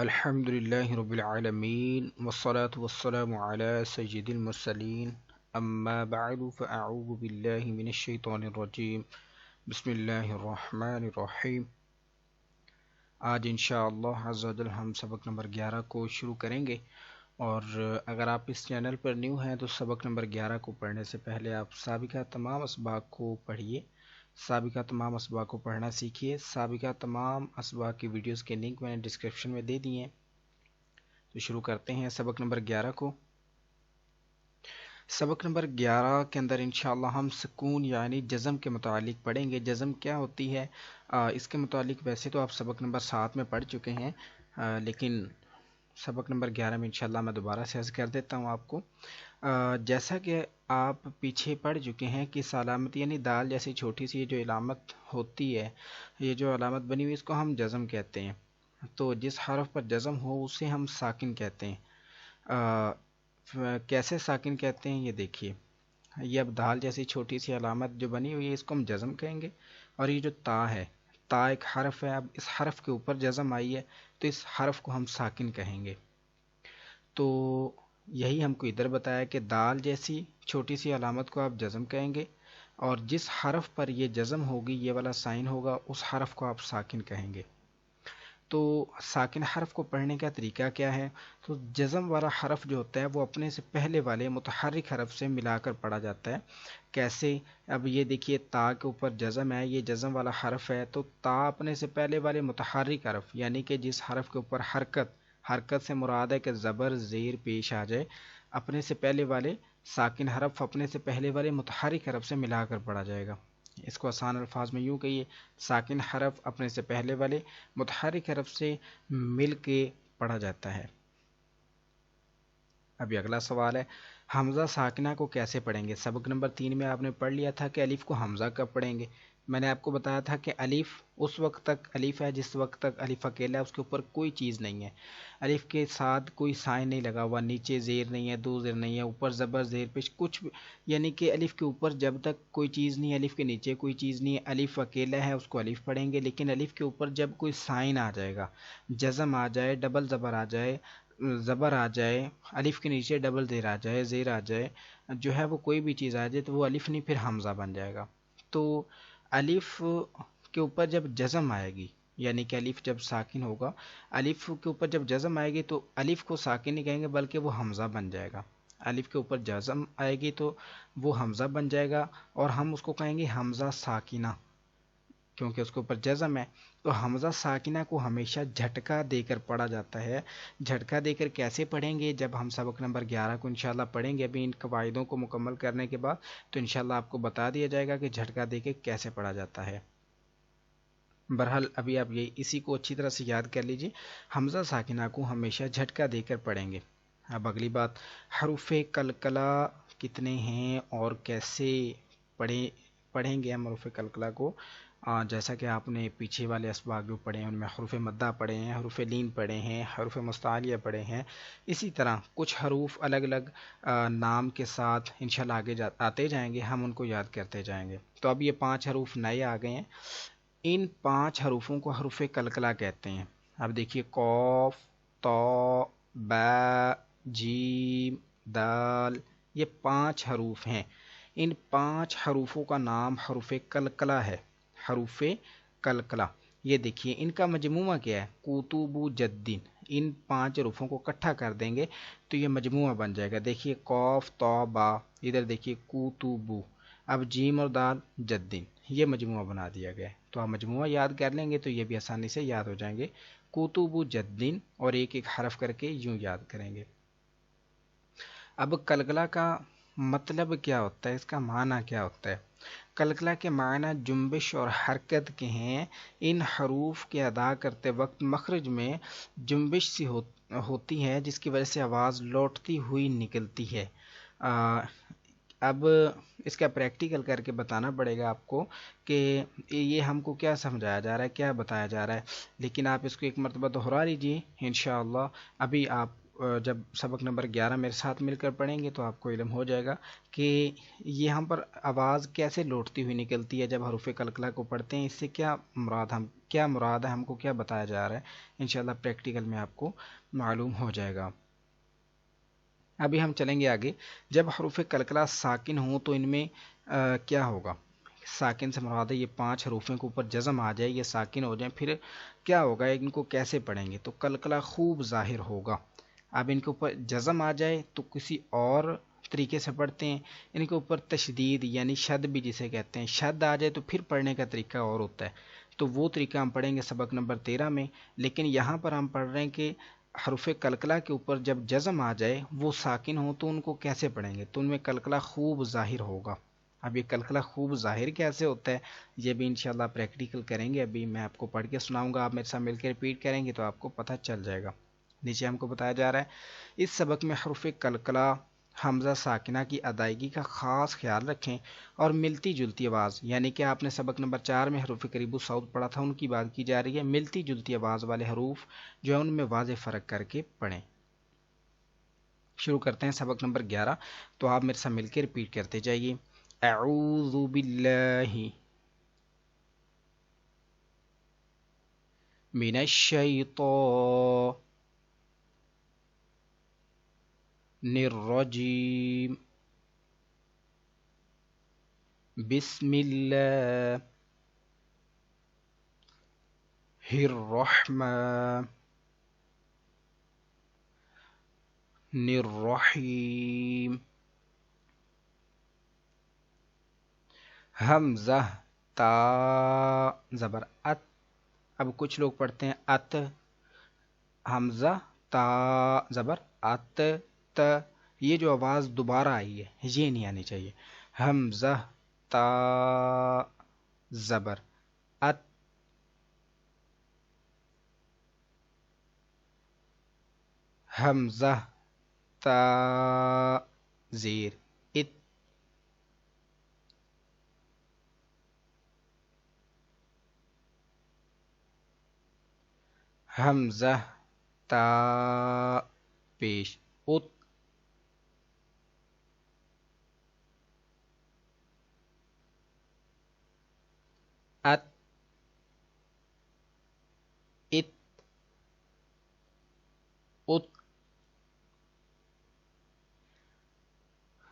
الحمد لله رب العالمين والصلاة والسلام على سيد المرسلين أما بعد فأعوذ بالله من الشيطان الرجيم بسم الله الرحمن الرحیم۔ آج انشاءاللہ عز و جل ہم سبق نمبر 11 کو شروع کریں گے، اور اگر آپ اس چینل پر نیو ہیں تو سبق نمبر 11 کو پڑھنے سے پہلے آپ سابقہ تمام اسباق کو پڑھیے، سابقہ تمام اسباق کو پڑھنا سیکھیے۔ سابقہ تمام اسباق کی ویڈیوز کے لنک میں نے ڈسکرپشن میں دے دیے ہیں۔ تو شروع کرتے ہیں سبق نمبر 11 کو۔ سبق نمبر 11 کے اندر انشاءاللہ ہم سکون یعنی جزم کے متعلق پڑھیں گے۔ جزم کیا ہوتی ہے اس کے متعلق ویسے تو آپ سبق نمبر 7 میں پڑھ چکے ہیں، لیکن سبق نمبر 11 میں انشاءاللہ میں دوبارہ سے عرض کر دیتا ہوں آپ کو۔ جیسا کہ آپ پیچھے پڑھ چکے ہیں کہ علامت یعنی دال جیسی چھوٹی سی جو علامت ہوتی ہے، یہ جو علامت بنی ہوئی اس کو ہم جزم کہتے ہیں۔ تو جس حرف پر جزم ہو اسے ہم ساکن کہتے ہیں۔ کیسے ساکن کہتے ہیں یہ دیکھیے، یہ اب دال جیسی چھوٹی سی علامت جو بنی ہوئی ہے اس کو ہم جزم کہیں گے، اور یہ جو تا ہے، تا ایک حرف ہے، اب اس حرف کے اوپر جزم آئی ہے تو اس حرف کو ہم ساکن کہیں گے۔ تو یہی ہم کو ادھر بتایا کہ دال جیسی چھوٹی سی علامت کو آپ جزم کہیں گے، اور جس حرف پر یہ جزم ہوگی، یہ والا سائن ہوگا، اس حرف کو آپ ساکن کہیں گے۔ تو ساکن حرف کو پڑھنے کا طریقہ کیا ہے؟ تو جزم والا حرف جو ہوتا ہے وہ اپنے سے پہلے والے متحرک حرف سے ملا کر پڑھا جاتا ہے۔ کیسے؟ اب یہ دیکھیے تا کے اوپر جزم ہے، یہ جزم والا حرف ہے، تو تا اپنے سے پہلے والے متحرک حرف یعنی کہ جس حرف کے اوپر حرکت سے مراد ہے کہ زبر زیر پیش آ جائے، اپنے سے پہلے والے ساکن حرف اپنے سے پہلے والے متحرک حرف سے ملا کر پڑھا جائے گا۔ اس کو آسان الفاظ میں یوں کہیے، ساکن حرف اپنے سے پہلے والے متحرک حرف سے مل کے پڑھا جاتا ہے۔ ابھی اگلا سوال ہے، حمزہ ساکنہ کو کیسے پڑھیں گے؟ سبق نمبر 3 میں آپ نے پڑھ لیا تھا کہ الف کو حمزہ کب پڑھیں گے۔ میں نے آپ کو بتایا تھا کہ الف اس وقت تک الف ہے جس وقت تک الف اکیلا ہے، اس کے اوپر کوئی چیز نہیں ہے، الف کے ساتھ کوئی سائن نہیں لگا ہوا، نیچے زیر نہیں ہے، دو زیر نہیں ہے، اوپر زبر زیر پیش کچھ بھی، یعنی کہ الف کے اوپر جب تک کوئی چیز نہیں ہے، الف کے نیچے کوئی چیز نہیں ہے، الف اکیلا ہے، اس کو الف پڑھیں گے۔ لیکن الف کے اوپر جب کوئی سائن آ جائے گا، جزم آ جائے، ڈبل زبر آ جائے، زبر آ جائے، الف کے نیچے ڈبل زیر آ جائے، زیر آ جائے، جو ہے وہ کوئی بھی چیز آ جائے تو وہ الف نہیں، پھر حمزہ بن جائے گا۔ تو الف کے اوپر جب جزم آئے گی، یعنی کہ الف جب ساکن ہوگا، الف کے اوپر جب جزم آئے گی تو الف کو ساکن نہیں کہیں گے بلکہ وہ حمزہ بن جائے گا۔ الف کے اوپر جزم آئے گی تو وہ حمزہ بن جائے گا، اور ہم اس کو کہیں گے حمزہ ساکنہ، کیونکہ اس کے اوپر جزم ہے۔ تو حمزہ ساکنہ کو ہمیشہ جھٹکا دے کر پڑھا جاتا ہے۔ جھٹکا دے کر کیسے پڑھیں گے؟ جب ہم سبق نمبر 11 کو انشاءاللہ پڑھیں گے، ابھی ان قواعدوں کو مکمل کرنے کے بعد تو انشاءاللہ آپ کو بتا دیا جائے گا کہ جھٹکا دے کے کیسے پڑھا جاتا ہے۔ بہرحال ابھی آپ یہ اسی کو اچھی طرح سے یاد کر لیجئے، حمزہ ساکنہ کو ہمیشہ جھٹکا دے کر پڑھیں گے۔ اب اگلی بات، حروف قلقلہ کتنے ہیں اور کیسے پڑھیں گے ہم حروف قلقلہ کو؟ جیسا کہ آپ نے پیچھے والے اسباق جو پڑھے ہیں ان میں حروف مدہ پڑھے ہیں، حروف لین پڑھے ہیں، حروف مستعلیہ پڑھے ہیں، اسی طرح کچھ حروف الگ الگ نام کے ساتھ انشاءاللہ آگے آتے جائیں گے، ہم ان کو یاد کرتے جائیں گے۔ تو اب یہ 5 حروف نئے آ گئے ہیں، ان 5 حروفوں کو حروف قلقلہ کہتے ہیں۔ اب دیکھیے، قاف، طا، با، جیم، دال، یہ 5 حروف ہیں۔ ان 5 حروفوں کا نام حروف قلقلہ ہے، حروف قلقلہ۔ یہ دیکھیے ان کا مجموعہ کیا ہے؟ قطب جدین۔ ان 5 حروفوں کو اکٹھا کر دیں گے تو یہ مجموعہ بن جائے گا۔ دیکھیے قاف، طا، با، ادھر دیکھیے قطب، اب جیم اور دال جدین، یہ مجموعہ بنا دیا گیا ہے۔ تو آپ مجموعہ یاد کر لیں گے تو یہ بھی آسانی سے یاد ہو جائیں گے، قطب جدین، اور ایک ایک حرف کر کے یوں یاد کریں گے۔ اب قلقلہ کا مطلب کیا ہوتا ہے، اس کا معنی کیا ہوتا ہے؟ قلقلہ کے معنی جنبش اور حرکت کے ہیں۔ ان حروف کے ادا کرتے وقت مخرج میں جنبش سی ہوتی ہے جس کی وجہ سے آواز لوٹتی ہوئی نکلتی ہے۔ اب اس کا پریکٹیکل کر کے بتانا پڑے گا آپ کو کہ یہ ہم کو کیا سمجھایا جا رہا ہے، کیا بتایا جا رہا ہے، لیکن آپ اس کو ایک مرتبہ دہرا لیجئے انشاءاللہ۔ ابھی آپ جب سبق نمبر 11 میرے ساتھ مل کر پڑھیں گے تو آپ کو علم ہو جائے گا کہ یہاں پر آواز کیسے لوٹتی ہوئی نکلتی ہے جب حروف قلقلہ کو پڑھتے ہیں، اس سے کیا مراد ہے، ہم کو کیا بتایا جا رہا ہے، انشاءاللہ پریکٹیکل میں آپ کو معلوم ہو جائے گا۔ ابھی ہم چلیں گے آگے۔ جب حروف قلقلہ ساکن ہوں تو ان میں کیا ہوگا؟ ساکن سے مراد ہے یہ 5 حروفیں کے اوپر جزم آ جائے، یہ ساکن ہو جائیں، پھر کیا ہوگا، ان کو کیسے پڑھیں گے؟ تو قلقلہ خوب ظاہر ہوگا۔ اب ان کے اوپر جزم آ جائے تو کسی اور طریقے سے پڑھتے ہیں، ان کے اوپر تشدید یعنی شد بھی جسے کہتے ہیں، شد آ جائے تو پھر پڑھنے کا طریقہ اور ہوتا ہے، تو وہ طریقہ ہم پڑھیں گے سبق نمبر 13 میں۔ لیکن یہاں پر ہم پڑھ رہے ہیں کہ حروف قلقلہ کے اوپر جب جزم آ جائے وہ ساکن ہو تو ان کو کیسے پڑھیں گے؟ تو ان میں قلقلہ خوب ظاہر ہوگا۔ اب یہ قلقلہ خوب ظاہر کیسے ہوتا ہے یہ بھی انشاءاللہ پریکٹیکل کریں گے، ابھی میں آپ کو پڑھ کے سناؤں گا، آپ میرے ساتھ مل کے ریپیٹ کریں گے تو آپ کو پتہ چل جائے گا۔ نیچے ہم کو بتایا جا رہا ہے، اس سبق میں حروف قلقلہ حمزہ ساکنہ کی ادائیگی کا خاص خیال رکھیں اور ملتی جلتی آواز، یعنی کہ آپ نے سبق نمبر 4 میں حروف قریب الصوت پڑھا تھا، ان کی بات کی جا رہی ہے، ملتی جلتی آواز والے حروف جو ہے ان میں واضح فرق کر کے پڑھیں۔ شروع کرتے ہیں سبق نمبر 11، تو آپ میرے ساتھ مل کے ریپیٹ کرتے جائیے۔ اعوذ باللہ من الشیطان الرجیم، بسم اللہ الرحمن الرحیم۔ حمزہ تا زبر ات، اب کچھ لوگ پڑھتے ہیں ات، حمزہ تا زبر ات ت، یہ جو آواز دوبارہ آئی ہے یہ نہیں آنی چاہیے۔ حمزہ تا زبر ات، حمزہ تا زیر ات، حمزہ تا پیش ات، ات ات ات۔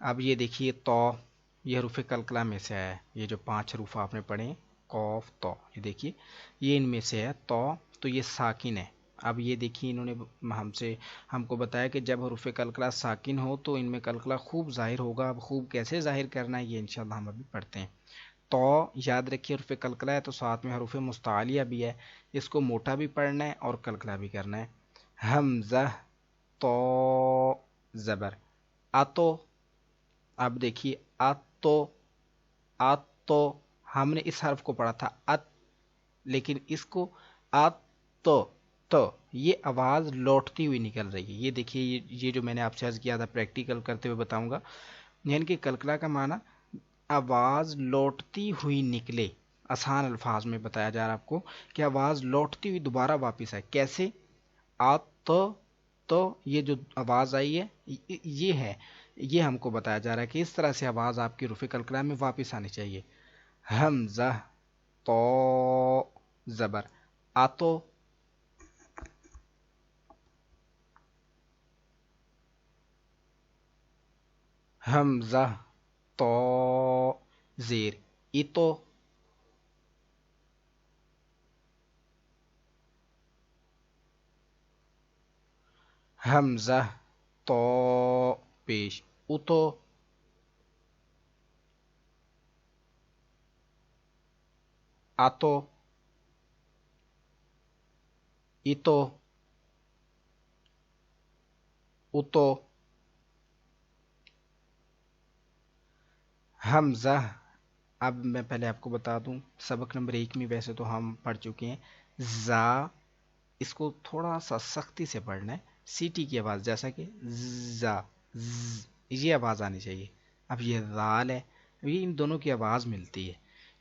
اب یہ دیکھیے تو، یہ حروف قلقلہ میں سے ہے، یہ جو 5 حروف آپ نے پڑھے قوف تو، یہ دیکھیے یہ ان میں سے ہے تو یہ ساکن ہے۔ اب یہ دیکھیے انہوں نے ہم کو بتایا کہ جب حروف قلقلہ ساکن ہو تو ان میں قلقلہ خوب ظاہر ہوگا۔ اب خوب کیسے ظاہر کرنا ہے یہ انشاءاللہ ہم ابھی پڑھتے ہیں۔ تو یاد رکھیے حروف قلقلہ ہے تو ساتھ میں حروف مستعلیہ بھی ہے، اس کو موٹا بھی پڑھنا ہے اور قلقلہ بھی کرنا ہے۔ حمزہ تو زبر اتو، اب دیکھیے اتو ہم نے اس حرف کو پڑھا تھا ات، لیکن اس کو تو یہ آواز لوٹتی ہوئی نکل رہی ہے، یہ دیکھیے یہ جو میں نے آپ سے عرض کیا تھا پریکٹیکل کرتے ہوئے بتاؤں گا، یعنی کہ قلقلہ کا معنی آواز لوٹتی ہوئی نکلے، آسان الفاظ میں بتایا جا رہا ہے آپ کو کہ آواز لوٹتی ہوئی دوبارہ واپس آئے، کیسے؟ تو یہ جو آواز آئی ہے یہ ہے، یہ ہم کو بتایا جا رہا ہے کہ اس طرح سے آواز آپ کی حروف قلقلہ میں واپس آنی چاہیے۔ حمزہ تو زبر آتو، حمزہ تو زیر ایتو، حمزہ تو پیش اتو، آتو ایتو اتو۔ حمزہ، اب میں پہلے آپ کو بتا دوں سبق نمبر 1 میں ویسے تو ہم پڑھ چکے ہیں زا، اس کو تھوڑا سا سختی سے پڑھنا ہے، سیٹی کی آواز جیسا کہ زا یہ آواز آنی چاہیے۔ اب یہ زال ہے، یہ ان دونوں کی آواز ملتی ہے،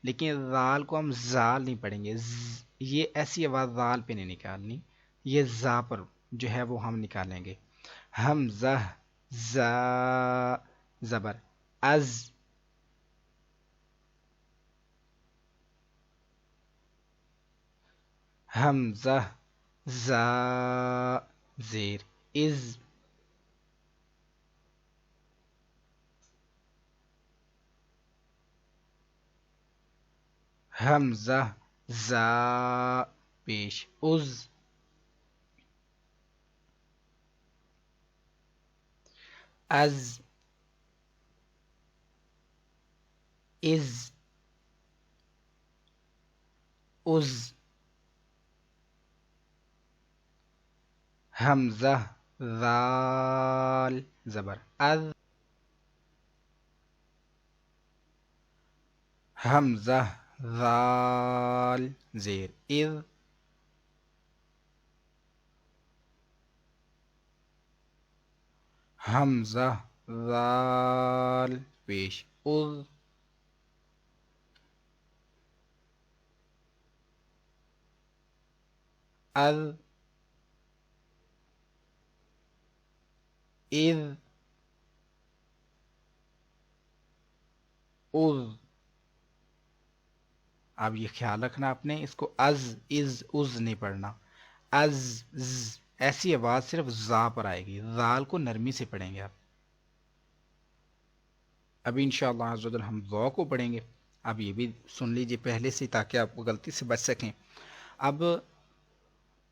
لیکن زال کو ہم زال نہیں پڑھیں گے، یہ ایسی آواز زال پہ نہیں نکالنی، یہ زا پر جو ہے وہ ہم نکالیں گے۔ حمزہ زا زبر از، حمزہ زا زیر از، حمزہ زا پیش از، از از از، حمزہ ذال زبر از، حمزہ ذال زیر اذ، حمزہ ذال پیش اذ، اذ اذ اذ، اب یہ خیال رکھنا آپ نے اس کو از از نہیں پڑھنا، از ایسی آواز صرف زا پر آئے گی، زال کو نرمی سے پڑھیں گے آپ۔ ابھی انشاءاللہ عز و جل ہم ذو کو پڑھیں گے، اب یہ بھی سن لیجئے پہلے سے تاکہ آپ کو غلطی سے بچ سکیں۔ اب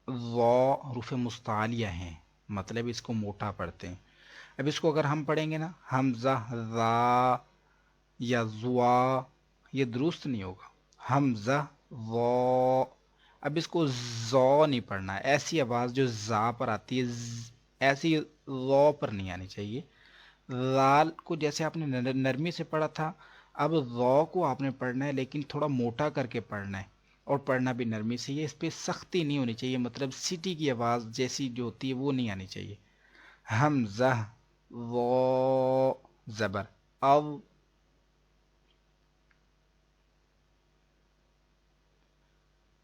ذو حروف مستعلیہ ہیں، مطلب اس کو موٹا پڑھتے ہیں۔ اب اس کو اگر ہم پڑھیں گے نا حمزہ ذا یا زوا، یہ درست نہیں ہوگا، حمزہ ذو، اب اس کو زو نہیں پڑھنا ہے، ایسی آواز جو زا پر آتی ہے ایسی ذو پر نہیں آنی چاہیے۔ لال کو جیسے آپ نے نرمی سے پڑھا تھا، اب ذو کو آپ نے پڑھنا ہے لیکن تھوڑا موٹا کر کے پڑھنا ہے، اور پڑھنا بھی نرمی سے، یہ اس پہ سختی نہیں ہونی چاہیے، مطلب سٹی کی آواز جیسی جو ہوتی ہے وہ نہیں آنی چاہیے۔ حمزہ ذو زبر او،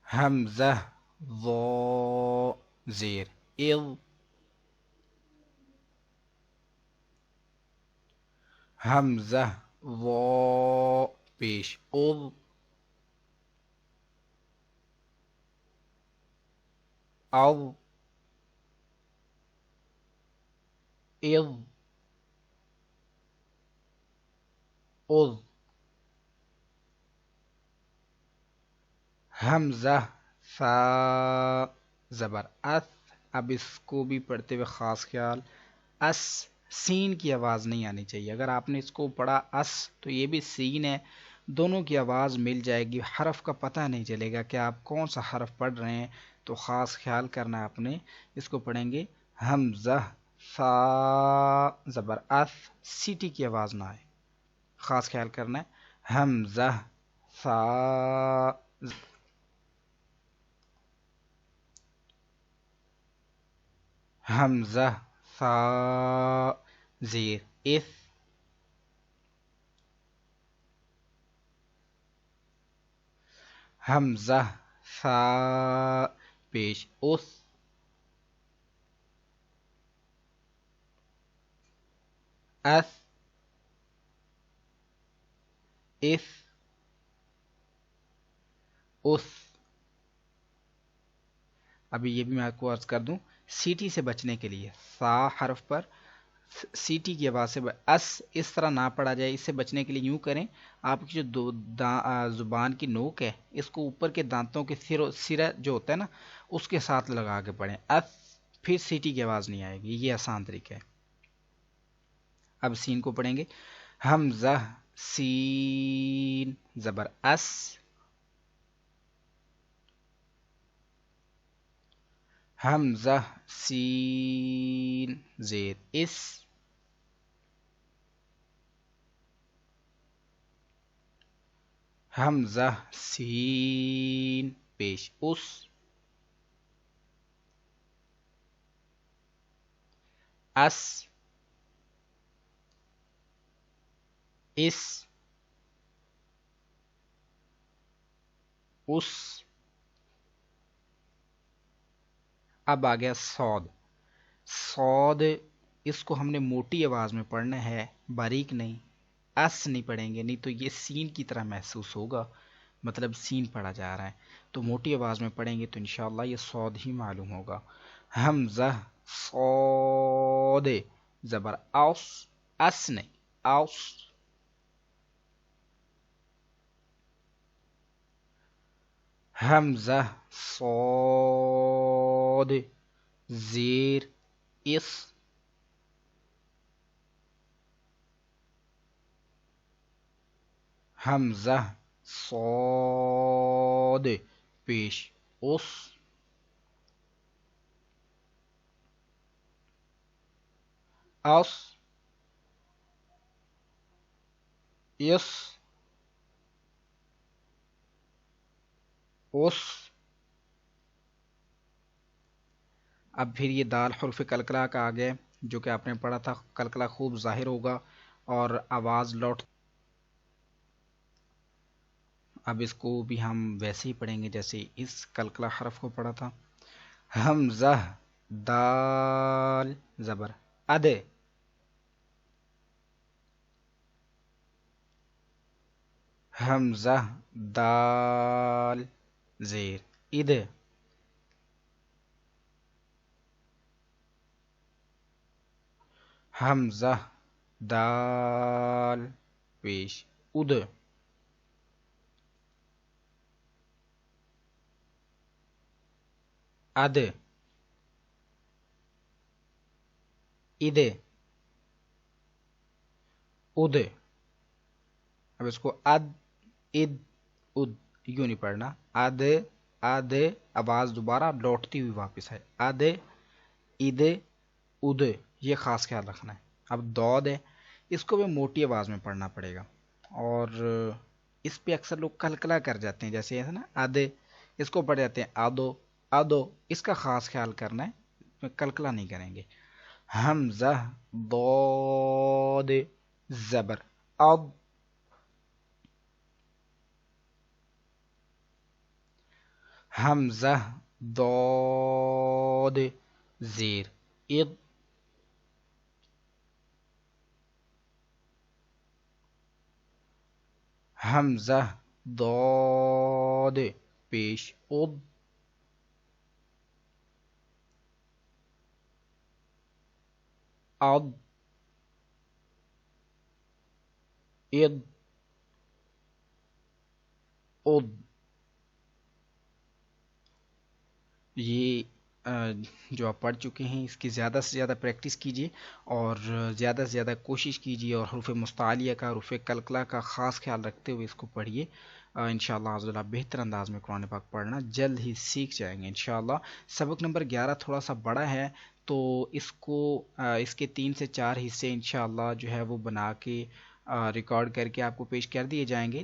حمزہ ذو زیر اذ، حمزہ ذو پیش اذ، او اذ اذ، حمزہ فا زبر اس، اب اس کو بھی پڑھتے ہوئے خاص خیال، اس سین کی آواز نہیں آنی چاہیے، اگر آپ نے اس کو پڑھا اس تو یہ بھی سین ہے، دونوں کی آواز مل جائے گی، حرف کا پتہ نہیں چلے گا کہ آپ کون سا حرف پڑھ رہے ہیں، تو خاص خیال کرنا ہے آپ نے، اس کو پڑھیں گے حمزہ فا زبر اس، سیٹی کی آواز نہ آئے، خاص خیال کرنا ہے، حمزہ فا، حمزہ فا زیر اف، حمزہ فا پیش اس، اس اف اس، ابھی یہ بھی میں آپ کو عرض کر دوں، سیٹی سے بچنے کے لیے سا حرف پر سیٹی کی آواز سے اس طرح نہ پڑھا جائے، اس سے بچنے کے لیے یوں کریں، آپ کی جو زبان کی نوک ہے اس کو اوپر کے دانتوں کے سرا جو ہوتا ہے نا اس کے ساتھ لگا کے پڑھیں، پھر سیٹی کی آواز نہیں آئے گی، یہ آسان طریقہ ہے۔ اب سین کو پڑھیں گے، حمزہ سین زبر اس، حمزہ سین زیر اس، حمزہ سین پیش اس، اس اس اس، اب آ گیا صاد، صاد اس کو ہم نے موٹی آواز میں پڑھنا ہے، باریک نہیں، اس نہیں پڑھیں گے، نہیں تو یہ سین کی طرح محسوس ہوگا، مطلب سین پڑھا جا رہا ہے. تو موٹی آواز میں پڑھیں گے تو انشاءاللہ یہ صاد ہی معلوم ہوگا. حمزہ صاد زبر اوس، اس نہیں، اوس. حمزہ صاد زیر اس. حمزہ صاد پیش اس. اس اس اس. اب پھر یہ دال حرف کلکلا کا آ گئے جو کہ آپ نے پڑھا تھا، کلکلا خوب ظاہر ہوگا اور آواز لوٹ. اب اس کو بھی ہم ویسے ہی پڑھیں گے جیسے اس کلکلا حرف کو پڑھا تھا. حمزہ دال زبر اد. حمزہ دال زیر اد. حمزہ دال پیش اد. اد اد اد. اب اس کو اد اد اد یوں نہیں پڑھنا، اد اد آواز دوبارہ لوٹتی ہوئی واپس ہے. اد اد اد، یہ خاص خیال رکھنا ہے. اب دود ہے، اس کو بھی موٹی آواز میں پڑھنا پڑے گا، اور اس پہ اکثر لوگ کلکلا کر جاتے ہیں، جیسے نا آدھے اس کو پڑھ جاتے ہیں آدو آدو. اس کا خاص خیال کرنا ہے، کلکلا نہیں کریں گے. حمزہ ضاد زبر اد. حمزہ ضاد زیر اد. حمزہ ضاد پیش اد. اد اد اد. یہ جو آپ پڑھ چکے ہیں اس کی زیادہ سے زیادہ پریکٹس کیجیے اور زیادہ سے زیادہ کوشش کیجیے، اور حروف مستعلیہ کا، حروف کلکلا کا خاص خیال رکھتے ہوئے اس کو پڑھیے. انشاءاللہ عزوجل بہتر انداز میں قرآن پاک پڑھنا جلد ہی سیکھ جائیں گے انشاءاللہ. سبق نمبر 11 تھوڑا سا بڑا ہے، تو اس کو اس کے 3 سے 4 حصے انشاءاللہ جو ہے وہ بنا کے ریکارڈ کر کے آپ کو پیش کر دیے جائیں گے.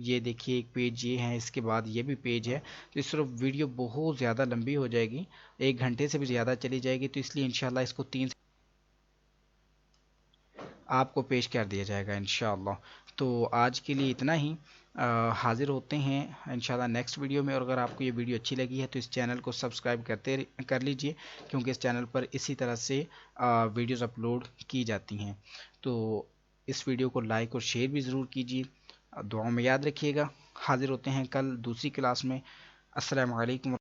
یہ دیکھیے ایک پیج یہ ہے، اس کے بعد یہ بھی پیج ہے. تو اس طرف ویڈیو بہت زیادہ لمبی ہو جائے گی، 1 گھنٹے سے بھی زیادہ چلی جائے گی، تو اس لیے انشاءاللہ اس کو 3 آپ کو پیش کر دیا جائے گا انشاءاللہ. تو آج کے لیے اتنا ہی، حاضر ہوتے ہیں انشاءاللہ نیکسٹ ویڈیو میں. اور اگر آپ کو یہ ویڈیو اچھی لگی ہے تو اس چینل کو سبسکرائب کر لیجئے، کیونکہ اس چینل پر اسی طرح سے ویڈیوز اپلوڈ کی جاتی ہیں. تو اس ویڈیو کو لائک اور شیئر بھی ضرور کیجیے. دعاؤں میں یاد رکھیے گا. حاضر ہوتے ہیں کل دوسری کلاس میں. السلام علیکم.